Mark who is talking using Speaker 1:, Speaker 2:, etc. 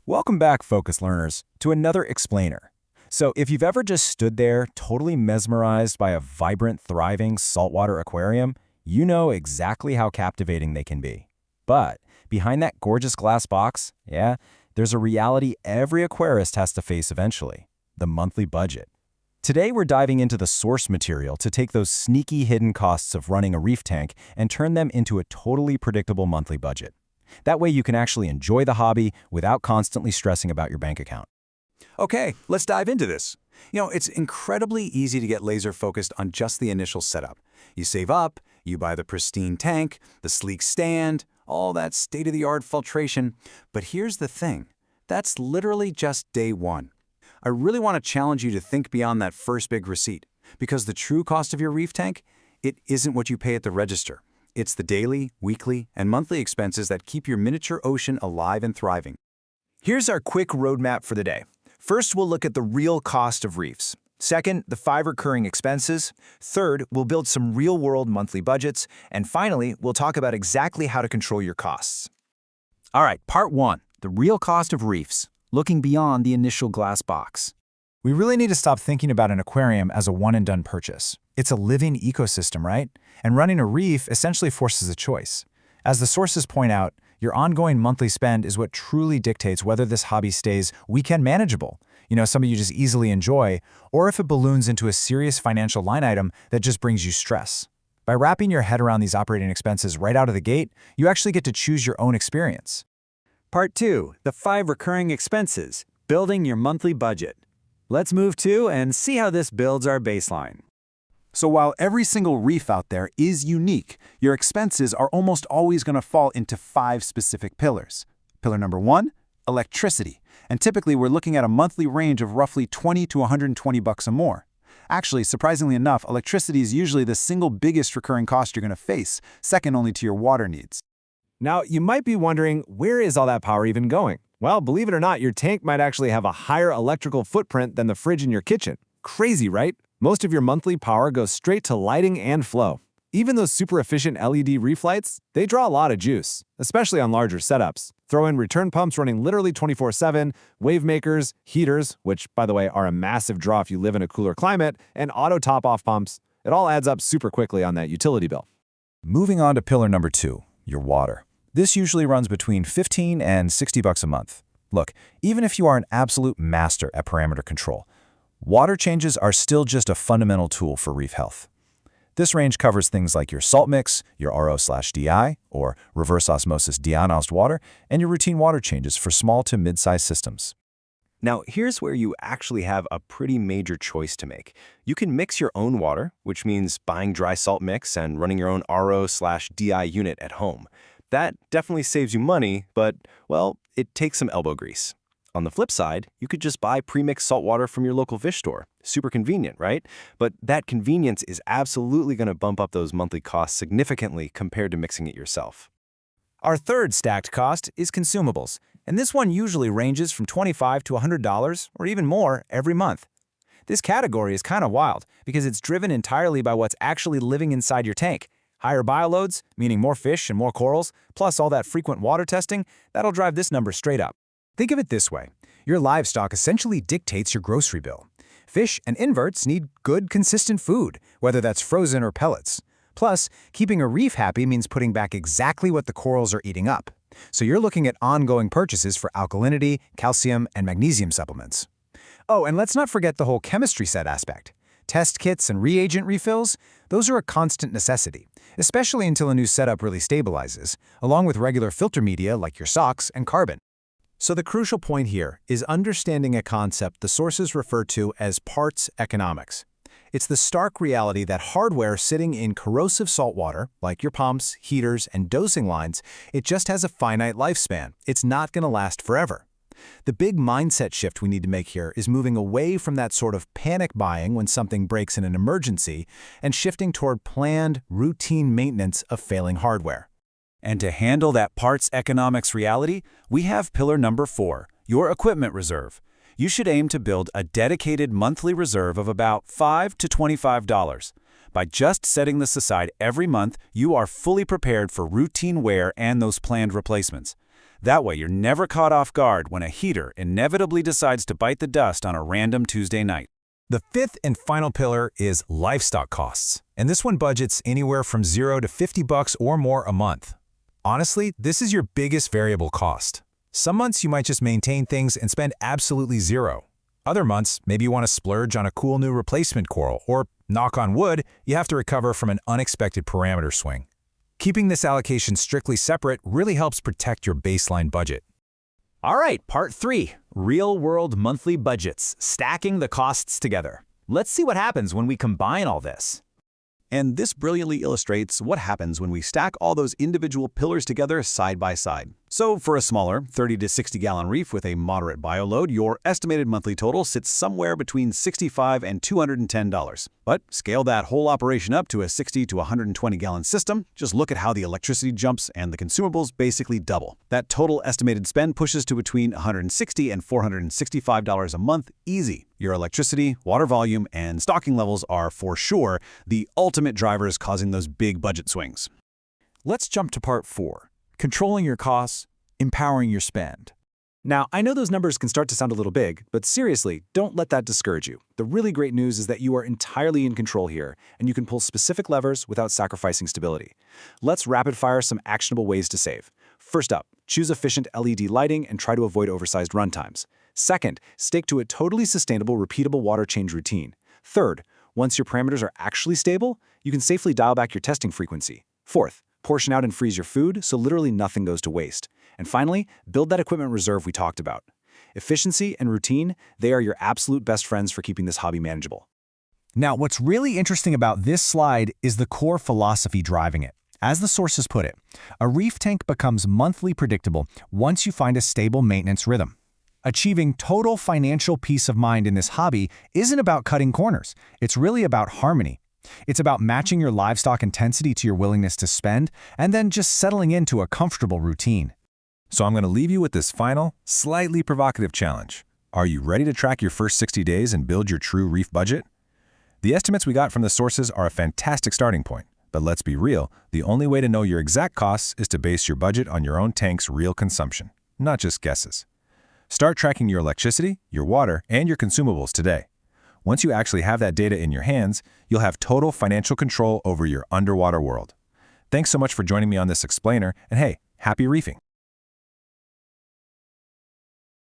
Speaker 1: Welcome back, Focus Learners, to another explainer. So if you've ever just stood there totally mesmerized by a vibrant, thriving saltwater aquarium, you know exactly how captivating they can be. But behind that gorgeous glass box, there's a reality every aquarist has to face eventually: the monthly budget. Today we're diving into the source material to take those sneaky hidden costs of running a reef tank and turn them into a totally predictable monthly budget. That way you can actually enjoy the hobby without constantly stressing about your bank account.
Speaker 2: Okay, let's dive into this. It's incredibly easy to get laser focused on just the initial setup. You save up, you buy the pristine tank, the sleek stand, all that state-of-the-art filtration. But here's the thing, that's literally just day one. I really want to challenge you to think beyond that first big receipt, because the true cost of your reef tank, it isn't what you pay at the register. It's the daily, weekly, and monthly expenses that keep your miniature ocean alive and thriving.
Speaker 3: Here's our quick roadmap for the day. First, we'll look at the real cost of reefs. Second, the 5 recurring expenses. Third, we'll build some real-world monthly budgets. And finally, we'll talk about exactly how to control your costs.
Speaker 1: All right, part 1, the real cost of reefs, looking beyond the initial glass box.
Speaker 4: We really need to stop thinking about an aquarium as a one-and-done purchase. It's a living ecosystem, right? And running a reef essentially forces a choice. As the sources point out, your ongoing monthly spend is what truly dictates whether this hobby stays weekend manageable, something you just easily enjoy, or if it balloons into a serious financial line item that just brings you stress. By wrapping your head around these operating expenses right out of the gate, you actually get to choose your own experience.
Speaker 5: Part 2, the 5 recurring expenses, building your monthly budget. Let's move to and see how this builds our baseline.
Speaker 2: So while every single reef out there is unique, your expenses are almost always going to fall into 5 specific pillars. Pillar number 1, electricity. And typically we're looking at a monthly range of roughly $20 to $120 or more. Actually, surprisingly enough, electricity is usually the single biggest recurring cost you're going to face, second only to your water needs.
Speaker 3: Now, you might be wondering, where is all that power even going? Well, believe it or not, your tank might actually have a higher electrical footprint than the fridge in your kitchen. Crazy, right? Most of your monthly power goes straight to lighting and flow. Even those super efficient LED reef lights, they draw a lot of juice, especially on larger setups. Throw in return pumps running literally 24/7, wave makers, heaters, which, by the way, are a massive draw if you live in a cooler climate, and auto top-off pumps. It all adds up super quickly on that utility bill.
Speaker 1: Moving on to pillar number 2, your water. This usually runs between $15 and $60 a month. Look, even if you are an absolute master at parameter control, water changes are still just a fundamental tool for reef health. This range covers things like your salt mix, your RO/DI, or reverse osmosis deionized water, and your routine water changes for small to mid-sized systems.
Speaker 6: Now, here's where you actually have a pretty major choice to make. You can mix your own water, which means buying dry salt mix and running your own RO/DI unit at home. That definitely saves you money, but, well, it takes some elbow grease. On the flip side, you could just buy pre-mixed salt water from your local fish store. Super convenient, right? But that convenience is absolutely going to bump up those monthly costs significantly compared to mixing it yourself.
Speaker 3: Our third stacked cost is consumables, and this one usually ranges from $25 to $100 or even more every month. This category is kind of wild because it's driven entirely by what's actually living inside your tank. Higher bioloads, meaning more fish and more corals, plus all that frequent water testing, that'll drive this number straight up.
Speaker 4: Think of it this way. Your livestock essentially dictates your grocery bill. Fish and inverts need good, consistent food, whether that's frozen or pellets. Plus, keeping a reef happy means putting back exactly what the corals are eating up. So you're looking at ongoing purchases for alkalinity, calcium, and magnesium supplements. Oh, and let's not forget the whole chemistry set aspect. Test kits and reagent refills, those are a constant necessity, especially until a new setup really stabilizes, along with regular filter media like your socks and carbon.
Speaker 3: So the crucial point here is understanding a concept the sources refer to as parts economics. It's the stark reality that hardware sitting in corrosive saltwater, like your pumps, heaters, and dosing lines, it just has a finite lifespan. It's not going to last forever. The big mindset shift we need to make here is moving away from that sort of panic buying when something breaks in an emergency and shifting toward planned, routine maintenance of failing hardware.
Speaker 1: And to handle that parts economics reality, we have pillar number 4, your equipment reserve. You should aim to build a dedicated monthly reserve of about $5 to $25. By just setting this aside every month, you are fully prepared for routine wear and those planned replacements.
Speaker 2: That way you're never caught off guard when a heater inevitably decides to bite the dust on a random Tuesday night.
Speaker 1: The fifth and final pillar is livestock costs, and this one budgets anywhere from $0 to $50 or more a month. Honestly, this is your biggest variable cost. Some months you might just maintain things and spend absolutely zero. Other months, maybe you want to splurge on a cool new replacement coral, or, knock on wood, you have to recover from an unexpected parameter swing. Keeping this allocation strictly separate really helps protect your baseline budget.
Speaker 3: All right, part 3, real-world monthly budgets, stacking the costs together. Let's see what happens when we combine all this.
Speaker 2: And this brilliantly illustrates what happens when we stack all those individual pillars together side by side. So for a smaller 30 to 60 gallon reef with a moderate bioload, your estimated monthly total sits somewhere between $65 and $210. But scale that whole operation up to a 60 to 120 gallon system, just look at how the electricity jumps and the consumables basically double. That total estimated spend pushes to between $160 and $465 a month easy. Your electricity, water volume, and stocking levels are, for sure, the ultimate drivers causing those big budget swings.
Speaker 3: Let's jump to part 4, controlling your costs, empowering your spend. Now, I know those numbers can start to sound a little big, but seriously, don't let that discourage you. The really great news is that you are entirely in control here, and you can pull specific levers without sacrificing stability. Let's rapid-fire some actionable ways to save. First up, choose efficient LED lighting and try to avoid oversized runtimes. Second, stick to a totally sustainable, repeatable water change routine. Third, once your parameters are actually stable, you can safely dial back your testing frequency. Fourth, portion out and freeze your food so literally nothing goes to waste. And finally, build that equipment reserve we talked about. Efficiency and routine, they are your absolute best friends for keeping this hobby manageable.
Speaker 1: Now, what's really interesting about this slide is the core philosophy driving it. As the sources put it, a reef tank becomes monthly predictable once you find a stable maintenance rhythm. Achieving total financial peace of mind in this hobby isn't about cutting corners. It's really about harmony. It's about matching your livestock intensity to your willingness to spend, and then just settling into a comfortable routine. So I'm going to leave you with this final, slightly provocative challenge. Are you ready to track your first 60 days and build your true reef budget? The estimates we got from the sources are a fantastic starting point. But let's be real, the only way to know your exact costs is to base your budget on your own tank's real consumption, not just guesses. Start tracking your electricity, your water, and your consumables today. Once you actually have that data in your hands, you'll have total financial control over your underwater world. Thanks so much for joining me on this explainer, and hey, happy reefing!